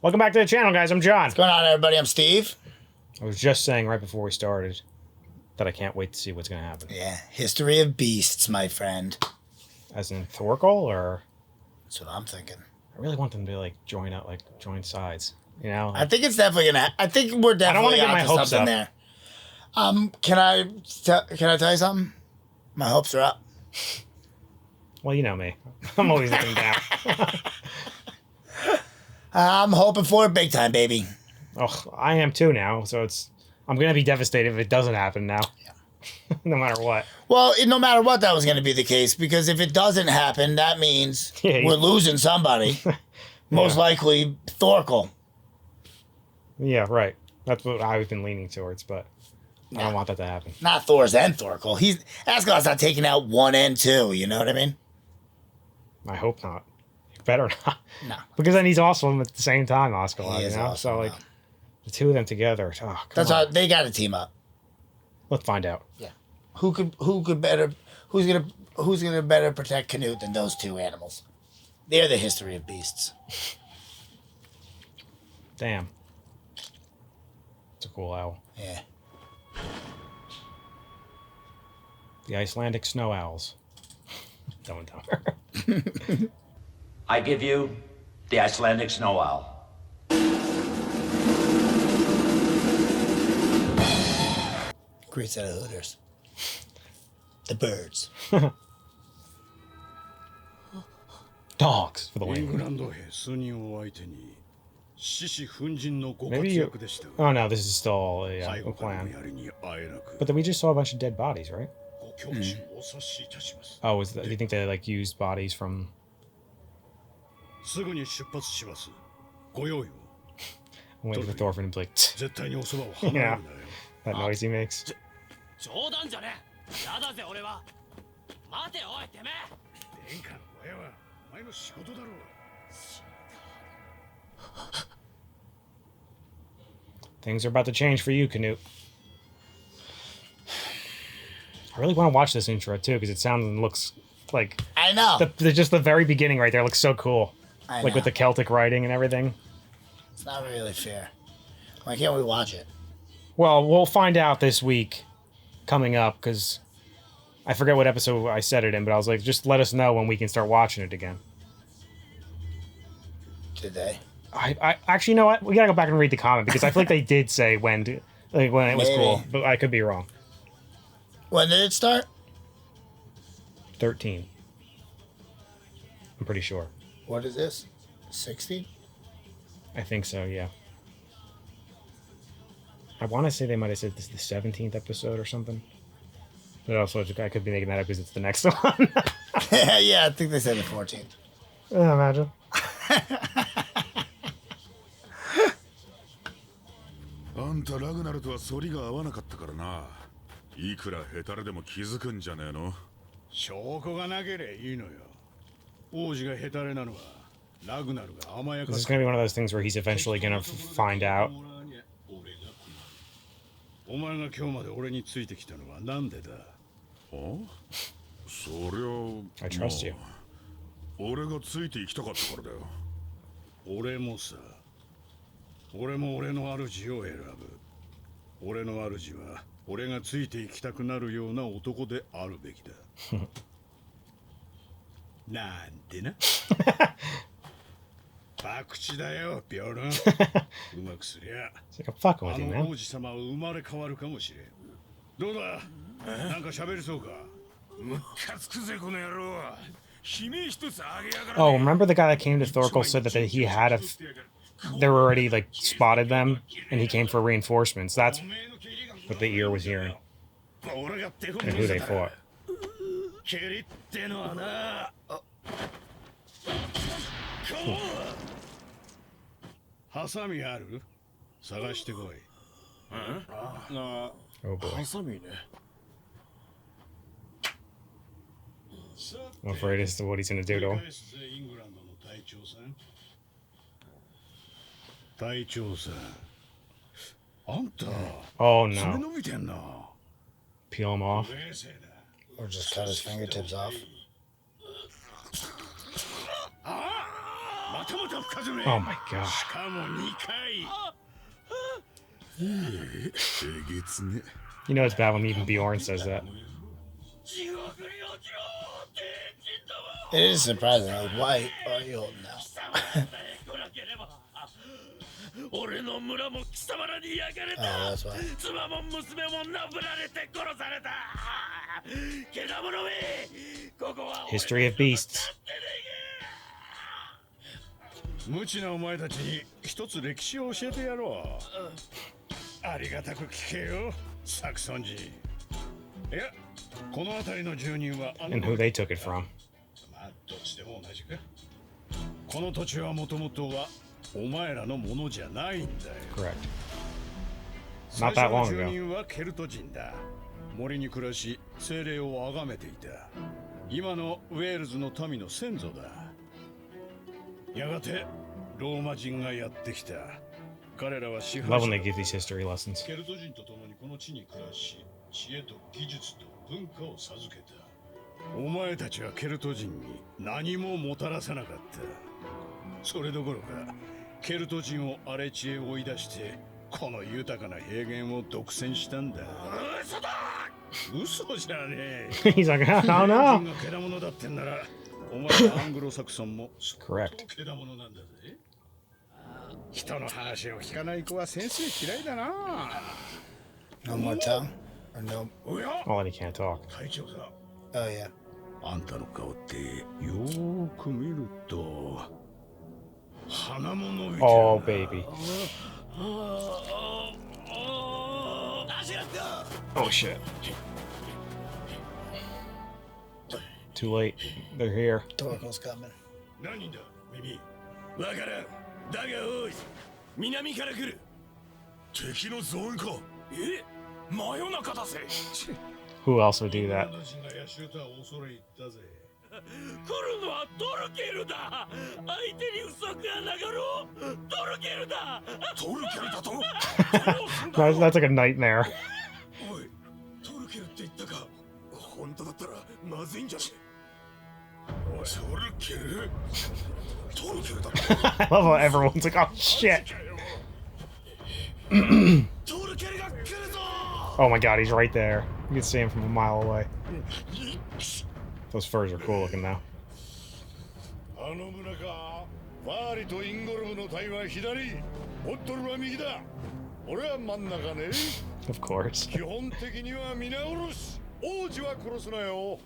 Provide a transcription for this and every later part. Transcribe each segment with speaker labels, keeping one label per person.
Speaker 1: Welcome back to the channel, guys. I'm John.
Speaker 2: What's going on, everybody? I'm Steve.
Speaker 1: I was just saying right before we started that I can't wait to see what's going to happen.
Speaker 2: Yeah, history of beasts, my friend.
Speaker 1: As in Thorkel, or?
Speaker 2: That's what I'm thinking.
Speaker 1: I really want them to like join sides. You know?
Speaker 2: I think it's definitely gonna. I think we're definitely.
Speaker 1: I don't want to get my hopes
Speaker 2: something
Speaker 1: up.
Speaker 2: There. Can I tell you something? My hopes are up.
Speaker 1: Well, you know me. I'm always looking down.
Speaker 2: I'm hoping for it big time, baby.
Speaker 1: Oh, I am too now. So I'm gonna be devastated if it doesn't happen now.
Speaker 2: Yeah.
Speaker 1: No matter what.
Speaker 2: Well, no matter what, that was going to be the case, because if it doesn't happen, that means we're losing somebody. Most likely Thorkel.
Speaker 1: Yeah, right. That's what I've been leaning towards, but I don't want that to happen.
Speaker 2: Not Thor's and Thorkel. Asgard's not taking out one and two. You know what I mean?
Speaker 1: I hope not. Better not.
Speaker 2: No.
Speaker 1: Because then he's awesome at the same time, Oscar.
Speaker 2: He is awesome,
Speaker 1: so like the two of them together. Oh,
Speaker 2: that's how they got to team up.
Speaker 1: Let's find out.
Speaker 2: Yeah. Who's gonna better protect Canute than those two animals? They're the history of beasts.
Speaker 1: Damn. It's a cool owl.
Speaker 2: Yeah.
Speaker 1: The Icelandic snow owls. Dumb and Dumber.
Speaker 3: I give you the Icelandic snow owl.
Speaker 2: Great set of hooters. The birds.
Speaker 1: Dogs for the win. Maybe you... Oh no, this is still a plan. But then we just saw a bunch of dead bodies, right? Mm. Oh, do you think they like used bodies from... I'm waiting for Thorfinn to be like... Yeah, that noise he makes. Things are about to change for you, Canute. I really want to watch this intro too, because it sounds and looks like...
Speaker 2: I know.
Speaker 1: Just the very beginning right there looks so cool.
Speaker 2: I know.
Speaker 1: Like with the Celtic writing and everything.
Speaker 2: It's not really fair. Why can't we watch it?
Speaker 1: Well, we'll find out this week coming up, because I forget what episode I said it in, but I was like, just let us know when we can start watching it again.
Speaker 2: Did they?
Speaker 1: I actually, you know what? We gotta go back and read the comment, because I feel like they did say when it was cool, but I could be wrong.
Speaker 2: When did it start?
Speaker 1: 13. I'm pretty sure.
Speaker 2: What is this? 60?
Speaker 1: I think so, yeah. I want to say they might have said this is the 17th episode or something. But also, I could be making that up because it's the next one.
Speaker 2: Yeah, I think they said the 14th.
Speaker 1: Imagine. Is this going to be one of those things where he's eventually going to find out? I trust you. It's like I'm fucking with you, man. Oh, remember the guy that came to Thorkel said that he had they were already like spotted them and he came for reinforcements. That's what the ear was hearing. And who they fought. Oh boy. I'm afraid as to what he's gonna do to him. Oh no. Peel him off.
Speaker 2: Or just cut his fingertips off.
Speaker 1: Oh my god. You know it's bad when even Bjorn says that.
Speaker 2: It is surprising. Like, why are you holding out? Oh, that's why.
Speaker 1: History of beasts.
Speaker 4: 無知なお前たちに一つ歴史を教えてやろう。ありがたく聞けよ、サクソン人。いや、この辺りの住人は。
Speaker 1: And who they took it from.
Speaker 4: まあ、どっちでも同じか。この土地はもともとはお前らのものじゃないんだよ。
Speaker 1: Correct. Not that long ago.
Speaker 4: 住人はケルト人だ。森に暮らし、精霊を崇めていた。今のウェールズの民の先祖だ。やがてローマ人がやってきた。彼らは支配者。
Speaker 1: Love when they give these history lessons.
Speaker 4: ケルト人と共にこの地に暮らし、知恵と技術と文化を授けた。お前たちはケルト人に何ももたらさなかった。それどころか、ケルト人を荒れ地へ追い出して、この豊かな平原を独占したんだ。嘘だ！嘘じゃねえ。
Speaker 1: He's like, I don't know.
Speaker 4: がけだものだってんなら、お前はアングロサクソンも
Speaker 1: Correct.
Speaker 4: けだものなんだぜ。人の話を聞かない子は先生嫌いだな。
Speaker 2: No more tongue? Or no?
Speaker 1: Oh, and he can't talk.
Speaker 4: 隊長さん。
Speaker 2: Oh, yeah.
Speaker 4: あんたの顔ってよーく見ると鼻も伸びてるな。
Speaker 1: Oh, baby. Oh, shit. Too late. They're here.
Speaker 2: Torkel's coming.
Speaker 4: 何だ、耳。わからん。だがおい、南から来る。敵のゾーンか。え、真夜中だぜ。
Speaker 1: Who else would do that?
Speaker 4: 来るのはトルケルだ。相手に嘘がながろう。トルケルだ。トルケルだと。
Speaker 1: That's like a nightmare.
Speaker 4: おい、トルケルって言ったか。本当だったらまずいんじゃねえ。おい、トルケル。トルケルだ。
Speaker 1: I love how everyone's like, oh shit.
Speaker 4: トルケルが来るぞ。
Speaker 1: Oh my god, he's right there. You can see him from a mile away. Those furs are cool looking now.
Speaker 4: あの村か。バーリとインゴルムの隊は左、ホットルは右だ。俺は真ん中ね。
Speaker 1: Of course.
Speaker 4: 基本的には皆殺し。王子は殺すなよ。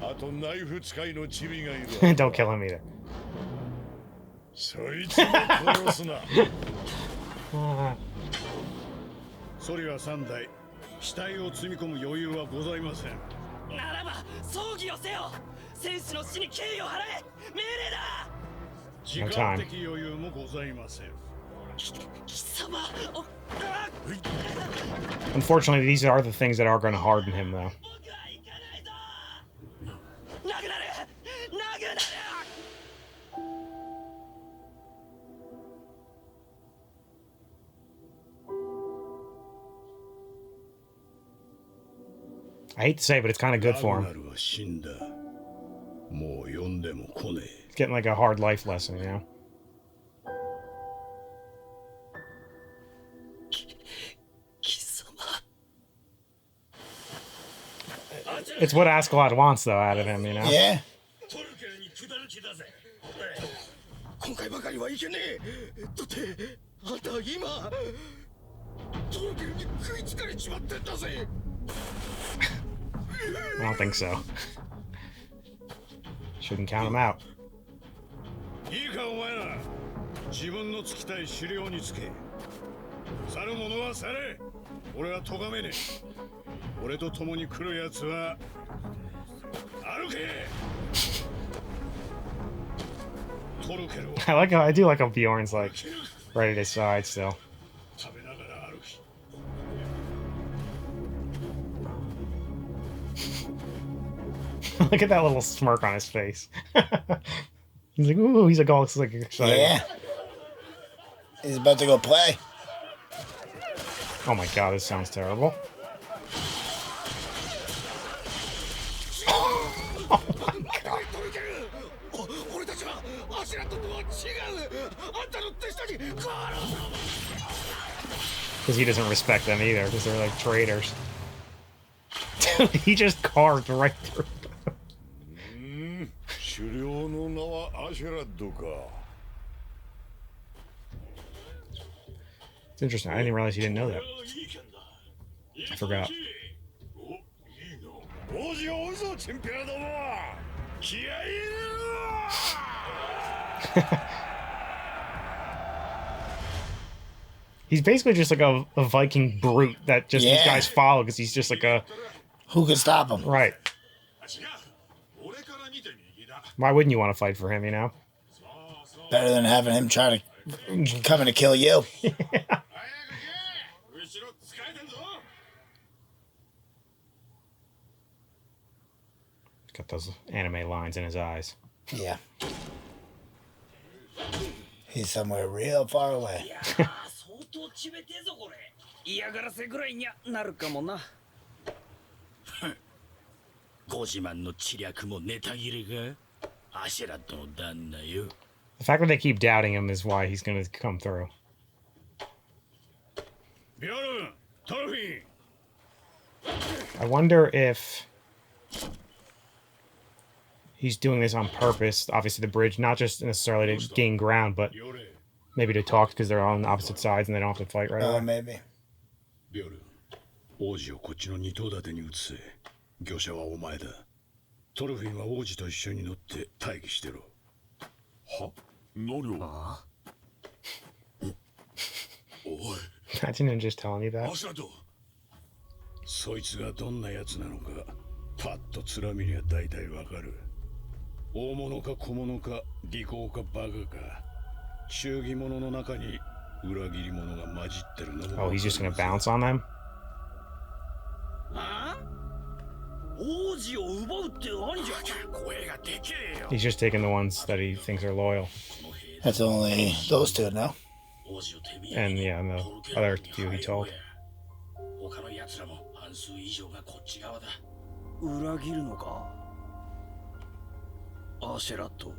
Speaker 4: あとナイフ使いのチビがいる。
Speaker 1: Don't kill him either.
Speaker 4: そいつも殺すな。ソリは3台。死体を積み込む余裕はございません。
Speaker 5: ならば葬儀をせよ。戦士の死に敬意を払え。命令だ。
Speaker 4: 時間的余裕もございません。
Speaker 5: 貴様。
Speaker 1: Unfortunately, these are the things that are going to harden him, though.
Speaker 5: 殴られ。殴られ。
Speaker 1: I hate to say it, but it's kind of good for him.
Speaker 4: もう呼んでも来ねえ。
Speaker 1: It's getting like a hard life lesson, you know? It's what Askeladd wants, though, out of him, you know?
Speaker 2: Yeah.
Speaker 4: 今回ばかりはいけねえ。だってあんた今トルケルに食いつかれちまってんだぜ。
Speaker 1: I don't think so. Shouldn't count him out.
Speaker 4: いいかお前ら、自分のつきたい狩猟につけ。去る者は去れ。俺は咎めねえ。俺と共に来るやつは歩け。
Speaker 1: I like how I do like how Bjorn's like ready to side still. Look at that little smirk on his face. He's like, ooh, he's like all like excited.
Speaker 2: Yeah. He's about to go play.
Speaker 1: Oh my god, this sounds terrible. Oh my god. Because he doesn't respect them either, because they're like traitors. Dude, he just carved right through them. It's interesting. I didn't realize he didn't know that. I forgot. He's basically just like a Viking brute that just these guys follow because he's just like a...
Speaker 2: Who can stop him?
Speaker 1: Right. Why wouldn't you want to fight for him, you know?
Speaker 2: Better than having him try to come in to kill you.
Speaker 1: Got those anime lines in his eyes.
Speaker 2: Yeah. He's somewhere real far away. The fact that they keep doubting him is why he's going to come through. I wonder if he's doing this on purpose. Obviously, the bridge, not just necessarily to gain ground, but maybe to talk because they're on opposite sides and they don't have to fight right away. Maybe.
Speaker 1: Imagine him just telling you that.
Speaker 4: そいつがどんなやつなのかパッと面見りゃ大体わかる。大物か小物か利口かバカか忠義者の中に裏切り者が混じってるのも。
Speaker 1: Oh, he's just gonna bounce on them?
Speaker 5: 王子を奪うって何じゃ。声がでけえよ。
Speaker 1: He's just taking the ones that he thinks are loyal.
Speaker 2: That's only those two now.
Speaker 1: And yeah, and the other two he told.
Speaker 5: 他の奴らも半数以上がこっち側だ。裏切るのか。アシェラット。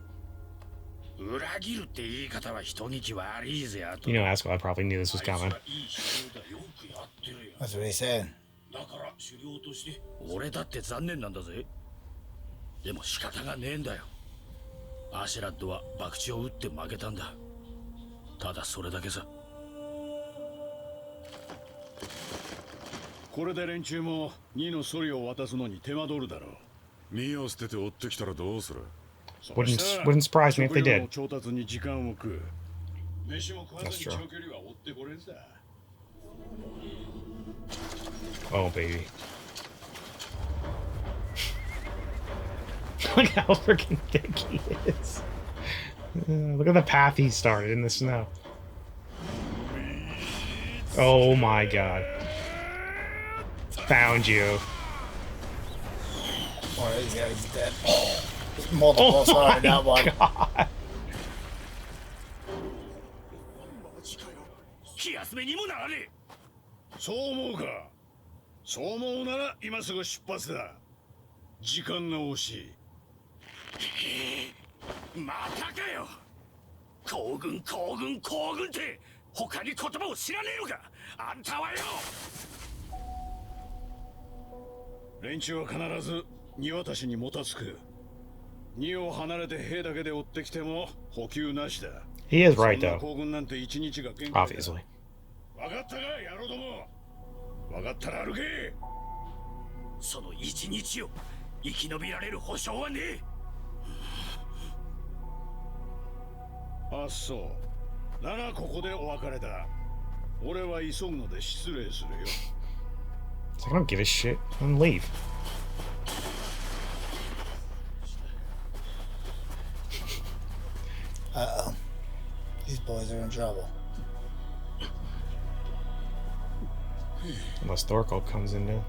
Speaker 5: 裏切るって言い方は人聞き悪いぜ。
Speaker 1: You know, Ascalon probably knew this was coming.
Speaker 2: That's what he said.
Speaker 5: だから狩猟として俺だって残念なんだぜ。でも仕方がねえんだよ。アシェラットは博打を打って負けたんだ。ただそれだけさ。
Speaker 4: これで連中も2のソリを渡すのに手間取るだろう。2を捨てて追ってきたらどうする？
Speaker 1: Wouldn't surprise me if they did.
Speaker 4: 調達に時間を食う。飯も食わずに長距離は追ってこれんさ。
Speaker 1: Oh, baby. Look how freaking thick he is. Look at the path he started in the snow. Oh my god. Found you.
Speaker 2: One of these guys is dead. Multiple, sorry, not one.
Speaker 1: God.
Speaker 5: 気休めにもならねえ。
Speaker 4: そう思うか。そう思うなら今すぐ出発だ。時間が惜しい。
Speaker 5: またかよ。行軍って他に言葉を知らねえのか。あんたはよ。
Speaker 4: 連中は必ず荷渡しにもたつく。荷を離れて兵だけで追ってきても補給なしだ。
Speaker 1: He is right, though.
Speaker 4: 行軍なんて1日が限界だ。
Speaker 1: Obviously.
Speaker 4: 分かったか、野郎ども。分かったら歩け。
Speaker 5: その1日を生き延びられる保証はねえ。
Speaker 4: あ、そう。ならここでお別れだ。俺は急ぐので失礼するよ。
Speaker 1: So I don't give a shit and leave.
Speaker 2: Uh-oh. These boys are in trouble.
Speaker 1: Unless Thorkel comes in now.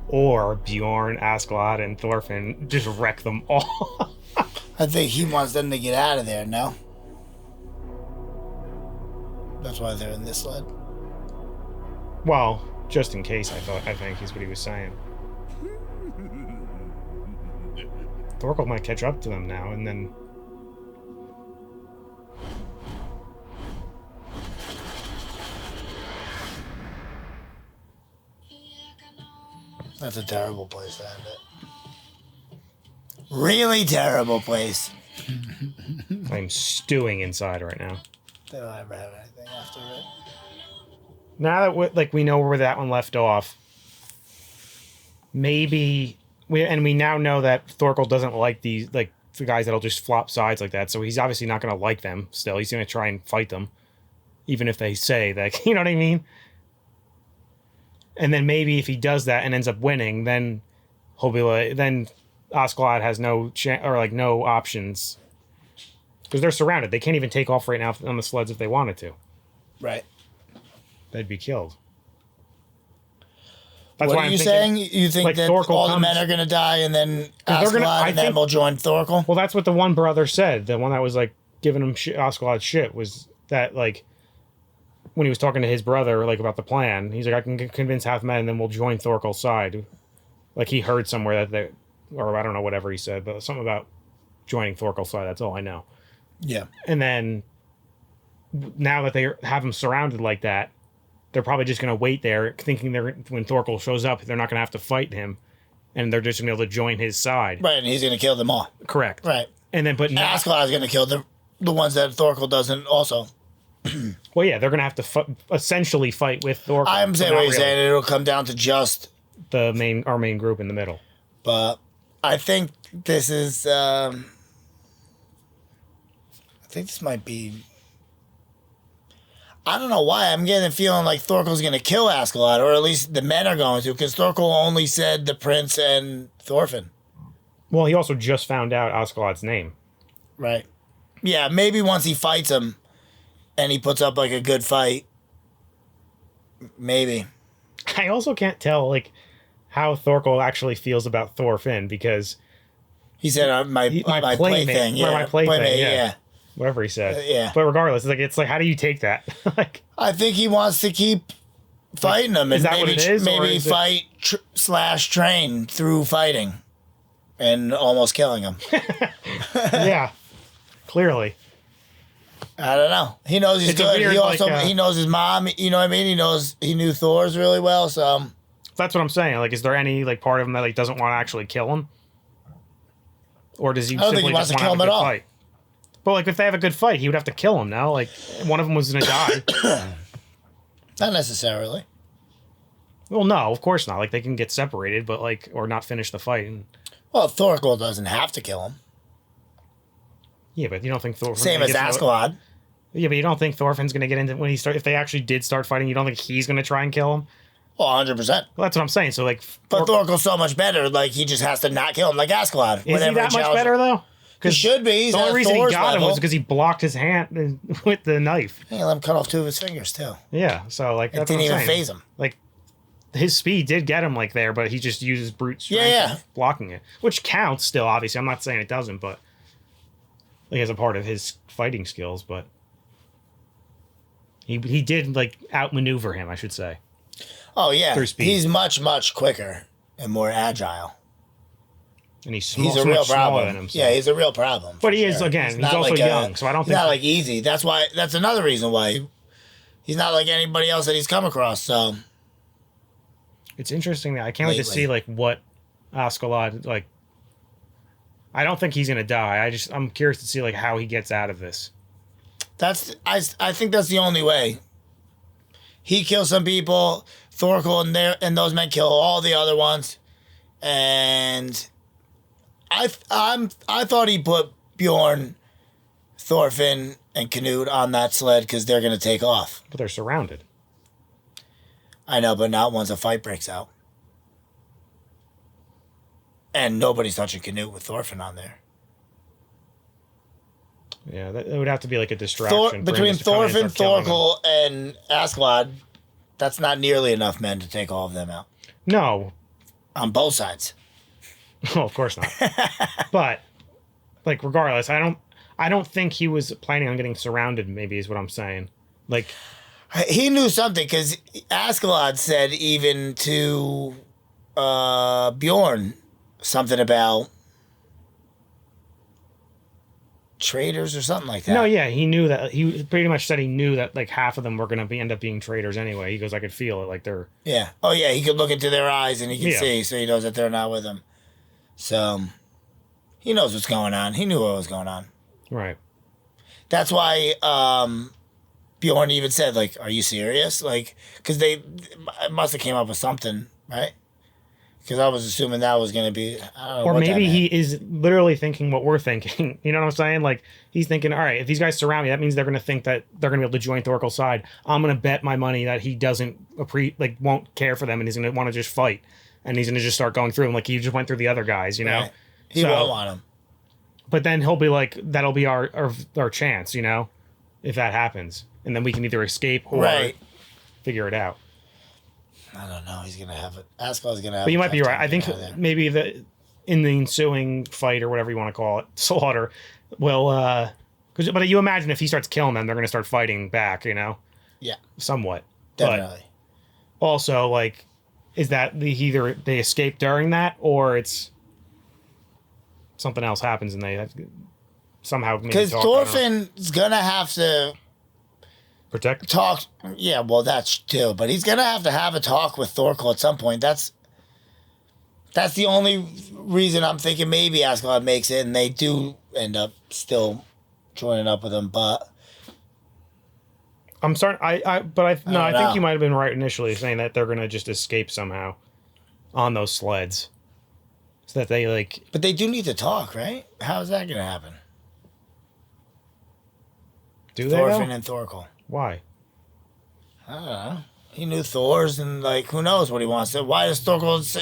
Speaker 1: Or Bjorn, Askeladd, and Thorfinn just wreck them all.
Speaker 2: I think he wants them to get out of there, no? That's why they're in this sled.
Speaker 1: Well, just in case, I think is what he was saying. Thorkel might catch up to them now, and then...
Speaker 2: That's a terrible place to end it. Really terrible place.
Speaker 1: I'm stewing inside right now.
Speaker 2: They don't ever have anything after it.
Speaker 1: Now that we know where that one left off, maybe we now know that Thorkel doesn't like these the guys that'll just flop sides like that. So he's obviously not going to like them. Still, he's going to try and fight them, even if they say that. You know what I mean? And then maybe if he does that and ends up winning, then he'll be like, then Askeladd has no no options because they're surrounded. They can't even take off right now on the sleds if they wanted to.
Speaker 2: Right.
Speaker 1: They'd be killed.
Speaker 2: That's what are you saying? You think that Thorkel all the men are going to die and then Askeladd and then we'll join Thorkel?
Speaker 1: Well, that's what the one brother said. The one that was giving him Askeladd shit was that when he was talking to his brother about the plan, he's like, I can convince half men and then we'll join Thorkel's side. He heard somewhere that or I don't know, whatever he said, but something about joining Thorkel's side. That's all I know.
Speaker 2: Yeah.
Speaker 1: And then now that they have him surrounded like that, they're probably just going to wait there thinking when Thorkel shows up, they're not going to have to fight him and they're just going to be able to join his side.
Speaker 2: Right. And he's going to kill them all.
Speaker 1: Correct.
Speaker 2: Right.
Speaker 1: And then, but
Speaker 2: Askeladd is going to kill the ones that Thorkel doesn't also.
Speaker 1: Well, yeah, they're going to have to essentially fight with Thorkel.
Speaker 2: I'm saying what you're saying. It'll come down to just
Speaker 1: our main group in the middle.
Speaker 2: But I think this is. I think this might be. I don't know why I'm getting the feeling like Thorkel's going to kill Askeladd, or at least the men are going to, because Thorkel only said the prince and Thorfinn.
Speaker 1: Well, he also just found out Askeladd's name.
Speaker 2: Right. Yeah, maybe once he fights him. And he puts up a good fight. Maybe.
Speaker 1: I also can't tell how Thorkel actually feels about Thorfinn because
Speaker 2: he said my plaything.
Speaker 1: Yeah, my plaything.
Speaker 2: Yeah.
Speaker 1: Whatever he said.
Speaker 2: Yeah.
Speaker 1: But regardless, it's how do you take that?
Speaker 2: I think he wants to keep fighting them, and
Speaker 1: what it is?
Speaker 2: Maybe fight / train through fighting, and almost killing him.
Speaker 1: Yeah. Clearly.
Speaker 2: I don't know. He knows he's good. He knows his mom. You know what I mean? He knew Thor's really well. So
Speaker 1: that's what I'm saying. Is there any part of him that doesn't want to actually kill him, or does he?
Speaker 2: I don't think he wants to kill him at all.
Speaker 1: Fight? But if they have a good fight, he would have to kill him now. One of them was gonna die.
Speaker 2: Not necessarily.
Speaker 1: Well, no, of course not. They can get separated, but or not finish the fight.
Speaker 2: Well, Thorkel doesn't have to kill him.
Speaker 1: Yeah, but you don't think Thorfinn...
Speaker 2: Same as Askeladd.
Speaker 1: Yeah, but you don't think Thorfinn's going to get into... If they actually did start fighting, you don't think he's going to try and kill him?
Speaker 2: Well, 100%.
Speaker 1: Well, that's what I'm saying. So,
Speaker 2: But Thorkel's so much better, he just has to not kill him, like Askeladd.
Speaker 1: Is he that much better, though?
Speaker 2: He should be.
Speaker 1: The only reason he got him was because he blocked his hand with the knife.
Speaker 2: He let him cut off 2 of his fingers, too.
Speaker 1: Yeah, so, that's
Speaker 2: it didn't even phase him.
Speaker 1: His speed did get him, there, but he just uses brute strength blocking it. Which counts still, obviously. I'm not saying it doesn't, but... as a part of his fighting skills, but he did outmaneuver him, I should say.
Speaker 2: Oh yeah, he's much quicker and more agile.
Speaker 1: And he's
Speaker 2: a real problem.
Speaker 1: Than him, so.
Speaker 2: Yeah, he's a real problem.
Speaker 1: But he is he's also young, so I don't think
Speaker 2: he's not easy. That's another reason why he's not like anybody else that he's come across. So
Speaker 1: it's interesting that I can't wait to see what Askeladd I don't think he's gonna die. I'm curious to see how he gets out of this.
Speaker 2: I think that's the only way. He kills some people, Thorkel and those men kill all the other ones, and I thought he put Bjorn, Thorfinn, and Canute on that sled because they're gonna take off.
Speaker 1: But they're surrounded.
Speaker 2: I know, but not once a fight breaks out. And nobody's touching Canute with Thorfinn on there.
Speaker 1: Yeah, it would have to be a distraction.
Speaker 2: Between Thorfinn, Thorkel, and Askeladd, that's not nearly enough men to take all of them out.
Speaker 1: No.
Speaker 2: On both sides.
Speaker 1: Oh, of course not. But, regardless, I don't think he was planning on getting surrounded, maybe is what I'm saying.
Speaker 2: He knew something, because Askeladd said even to Bjorn... something about traitors or something like that.
Speaker 1: No, yeah, he knew that. He pretty much said he knew that like half of them were going to end up being traitors anyway. He goes, I could feel it, like they're.
Speaker 2: Yeah. Oh yeah, he could look into their eyes and he can see, so he knows that they're not with him. So he knows what's going on. He knew what was going on.
Speaker 1: Right.
Speaker 2: That's why Bjorn even said, like, "Are you serious?" Like, because they must have came up with something, right? Because I was assuming that was going to be, I don't know.
Speaker 1: Or maybe he is literally thinking what we're thinking. You know what I'm saying? Like, he's thinking, all right, if these guys surround me, that means they're going to think that they're going to be able to join Thorkel's side. I'm going to bet my money that he doesn't won't care for them, and he's going to want to just fight, and he's going to just start going through them like he just went through the other guys. You know,
Speaker 2: right. He won't want him.
Speaker 1: But then he'll be like, that'll be our chance, you know, if that happens, and then we can either escape or figure it out.
Speaker 2: I don't know. He's gonna have it. Askela's gonna have.
Speaker 1: But you might be right. I think maybe in the ensuing fight or whatever you want to call it, slaughter, will. But you imagine if he starts killing them, they're gonna start fighting back. You know.
Speaker 2: Yeah.
Speaker 1: Somewhat.
Speaker 2: Definitely.
Speaker 1: But also, like, is that either they escape during that, or it's something else happens and they somehow
Speaker 2: because Thorfinn's gonna have to.
Speaker 1: Protect?
Speaker 2: Talk. Yeah, well, that's too. But he's going to have a talk with Thorkel at some point. That's the only reason I'm thinking maybe Askeladd makes it, and they do end up still joining up with him. But
Speaker 1: I'm sorry. I think you might have been right initially saying that they're going to just escape somehow on those sleds. So that they, like...
Speaker 2: But they do need to talk, right? How is that going to happen?
Speaker 1: Do they,
Speaker 2: Thorfinn and Thorkel.
Speaker 1: Why?
Speaker 2: I don't know. He knew Thor's, and like, who knows what he wants to. Why is Thorkel is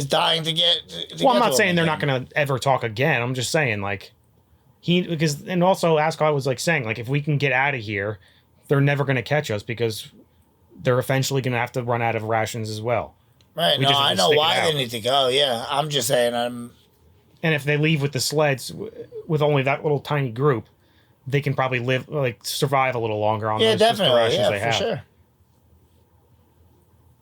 Speaker 2: dying to get?
Speaker 1: I'm not saying they're not going to ever talk again. I'm just saying, like, and also Askeladd was like saying, like, if we can get out of here, they're never going to catch us because they're eventually going to have to run out of rations as well.
Speaker 2: Right. No, I know why they need to go. Yeah, I'm just saying And
Speaker 1: if they leave with the sleds with only that little tiny group, they can probably survive a little longer on those rations they have. Sure.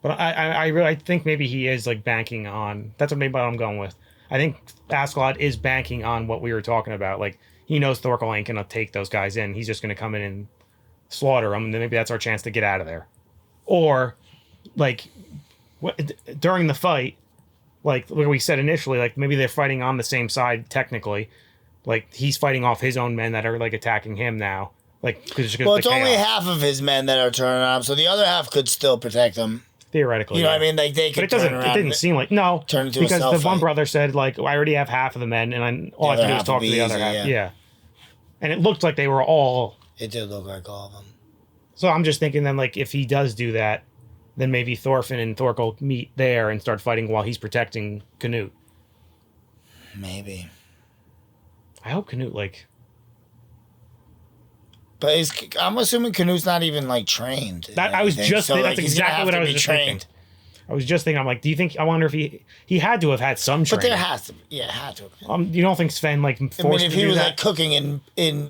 Speaker 1: But I think maybe he is like banking on. That's what I'm going with. I think Askeladd is banking on what we were talking about. Like, he knows Thorkel ain't gonna take those guys in. He's just gonna come in and slaughter them, and then maybe that's our chance to get out of there. Or, like, during the fight, like we said initially, like maybe they're fighting on the same side technically. Like, he's fighting off his own men that are, like, attacking him now. Like, well,
Speaker 2: it's only half of his men that are turning on him, so the other half could still protect him.
Speaker 1: Theoretically,
Speaker 2: you know what I mean? Like, they could turn around.
Speaker 1: It didn't seem like... No,
Speaker 2: turn into
Speaker 1: because the one brother said, like, I already have half of the men, and all I have to do is talk to the other half. Yeah. And it looked like they were all...
Speaker 2: It did look like all of them.
Speaker 1: So I'm just thinking then, like, if he does do that, then maybe Thorfinn and Thorkel meet there and start fighting while he's protecting Canute.
Speaker 2: Maybe.
Speaker 1: I hope Canute, like...
Speaker 2: But I'm assuming Canute's not even, like, trained.
Speaker 1: That's exactly what I was just thinking. I was just thinking, I'm like, I wonder if he had to have had some training.
Speaker 2: But there has to be. Yeah, had to have been.
Speaker 1: You don't think Sven, like, forced to do that?
Speaker 2: if he was, like, cooking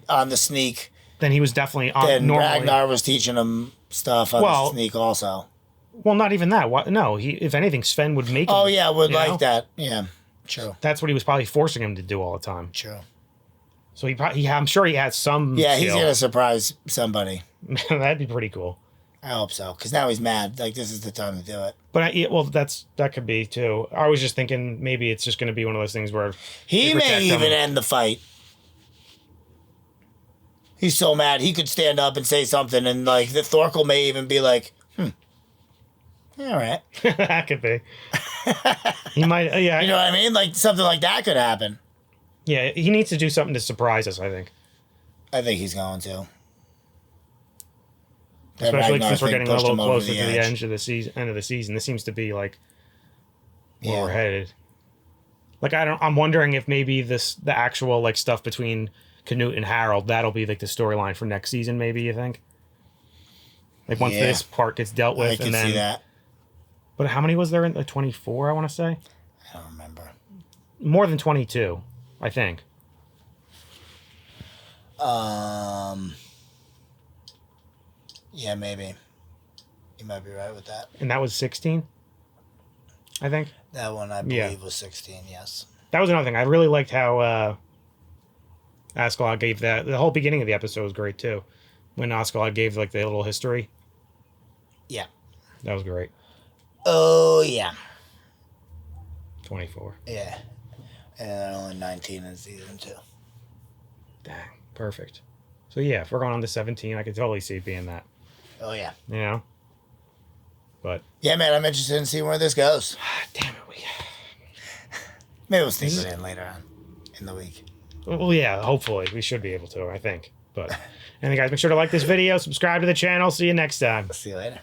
Speaker 2: on the sneak...
Speaker 1: Then he was definitely on
Speaker 2: Then Ragnar was teaching him stuff on the sneak also.
Speaker 1: Well, not even that. No, if anything, Sven would make him.
Speaker 2: Oh, yeah, that. Yeah, true.
Speaker 1: That's what he was probably forcing him to do all the time.
Speaker 2: True.
Speaker 1: So I'm sure he had some
Speaker 2: Yeah,
Speaker 1: skill.
Speaker 2: He's going to surprise somebody.
Speaker 1: That'd be pretty cool.
Speaker 2: I hope so, because now he's mad. Like, this is the time to do it.
Speaker 1: But, that could be, too. I was just thinking maybe it's just going to be one of those things where...
Speaker 2: He may even end the fight. He's so mad, he could stand up and say something, and, like, the Thorkel may even be like, all right.
Speaker 1: That could be. He might, yeah.
Speaker 2: You know what I mean? Like, something like that could happen.
Speaker 1: Yeah, he needs to do something to surprise us, I think.
Speaker 2: I think he's going to.
Speaker 1: Especially since we're getting a little closer to the end of the season. This seems to be, like, where we're headed. Like, I'm wondering if maybe the actual, like, stuff between Canute and Harold, that'll be, like, the storyline for next season, maybe, you think? Like, once this part gets dealt with,
Speaker 2: I can see that.
Speaker 1: But how many was there in 24, I want to say?
Speaker 2: I don't remember.
Speaker 1: More than 22, I think.
Speaker 2: Yeah, maybe. You might be right with that.
Speaker 1: And that was 16, I think?
Speaker 2: That one, I believe, was 16, yes.
Speaker 1: That was another thing. I really liked how Askeladd gave that. The whole beginning of the episode was great too. When Askeladd gave like the little history.
Speaker 2: Yeah.
Speaker 1: That was great.
Speaker 2: Oh, yeah.
Speaker 1: 24.
Speaker 2: Yeah. And only 19 in season 2.
Speaker 1: Dang. Perfect. So yeah, if we're going on to 17, I could totally see it being that.
Speaker 2: Oh, yeah.
Speaker 1: You know? But.
Speaker 2: Yeah, man, I'm interested in seeing where this goes.
Speaker 1: Damn it.
Speaker 2: Maybe we'll sneak it in later on in the week.
Speaker 1: Well, yeah, hopefully. We should be able to, I think. But anyway, guys, make sure to like this video, subscribe to the channel. See you next time.
Speaker 2: See you later.